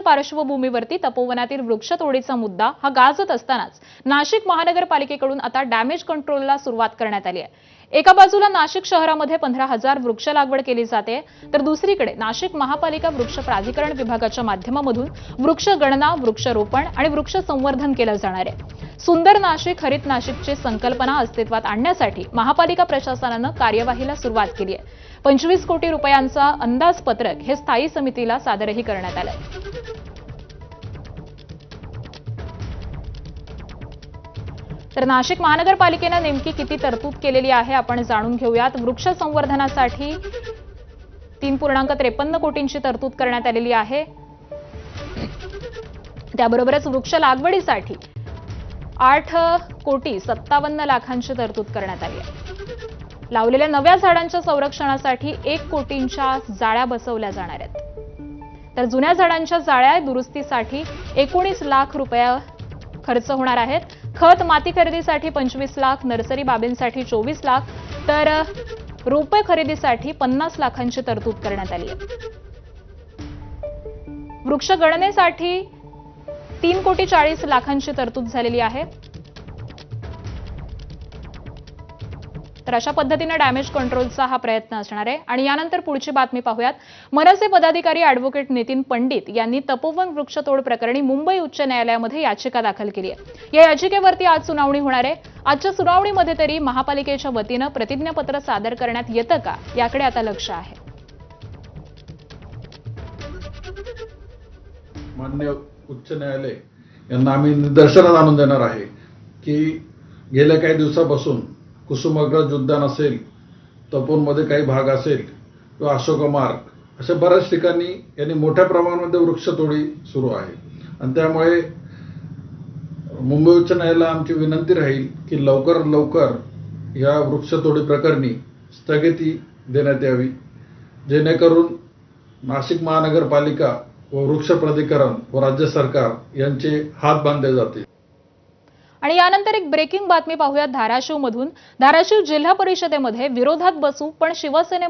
पार्श्वभूमीवरती तपोवनातील वृक्षतोडीचा मुद्दा हा गाजत असतानाच नाशिक महानगरपालिकेकडून आता डॅमेज कंट्रोलला सुरुवात करण्यात आली आहे। एका बाजूला नाशिक शहरामध्ये 15,000 वृक्ष लागवड केली जाते, तर दुसरीकडे नाशिक महापालिका वृक्ष प्राधिकरण विभागाच्या माध्यमातून वृक्ष गणना, वृक्षारोपण आणि वृक्ष संवर्धन केलं जाणार आहे। सुंदर नाशिक, हरित नाशिकची संकल्पना अस्तित्वात आणण्यासाठी महापालिका प्रशासनानं कार्यवाहीला सुरुवात केली आहे। 25 कोटी रुपयांचा अंदाजपत्रक हे स्थायी समितीला सादरही करण्यात आलं। तर नाशिक महानगरपालिकेने नेमकी किती तरतूद केलेली आहे आपण जाणून घेऊयात। वृक्ष संवर्धनासाठी 3.53 कोटींची तरतूद करण्यात आलेली आहे। त्याबरोबरच वृक्ष लागवडीसाठी 8,57 लाखांची तरतूद करण्यात आली आहे। लावलेल्या नव्या झाडांच्या संरक्षणासाठी 1 कोटींच्या जाळ्या बसवल्या जाणार आहेत, तर जुन्या झाडांच्या जाळ्या दुरुस्तीसाठी 19 लाख रुपये खर्च होणार आहेत। खत माती खरेदीसाठी 25 लाख, नर्सरी बाबींसाठी 24 लाख, तर रोपे खरेदीसाठी 50 लाखांची तरतूद करण्यात आली आहे। वृक्ष गणनेसाठी 3,40 लाखांची तरतूद झालेली आहे। तर अशा पद्धतीने डॅमेज कंट्रोलचा हा प्रयत्न असणार आहे। आणि यानंतर पुढची बातमी पाहूयात। मनसे पदाधिकारी ॲडव्होकेट नितीन पंडित यांनी तपोवन वृक्षतोड प्रकरणी मुंबई उच्च न्यायालयामध्ये याचिका दाखल केली आहे। या याचिकेवरती आज सुनावणी होणार आहे। आजच्या सुनावणीमध्ये तरी महापालिकेच्या वतीनं प्रतिज्ञापत्र सादर करण्यात येतं का, याकडे आता लक्ष आहे। माननीय उच्च न्यायालय यांना आम्ही निदर्शनास आणून देणार आहे की गेल्या काही दिवसापासून कुसुमाग्रज उद्यान असेल, तपोवनमध्ये काही भाग असेल किंवा अशोक मार्ग अशा बऱ्याच ठिकाणी यांनी मोठ्या प्रमाणामध्ये वृक्षतोडी सुरू आहे। आणि त्यामुळे मुंबई उच्च न्यायालयाला आमची विनंती राहील की लवकर लवकर या वृक्षतोडी प्रकरणी स्थगिती देण्यात यावी, जेणेकरून नाशिक महानगरपालिका व वृक्ष प्राधिकरण व राज्य सरकार यांचे हात बांधले जातील। आणि यानंतर एक ब्रेकिंग बातमी पाहूयात धाराशिवमधून। धाराशिव जिल्हा परिषदेमध्ये विरोधात बसू पण शिवसेनेमध्ये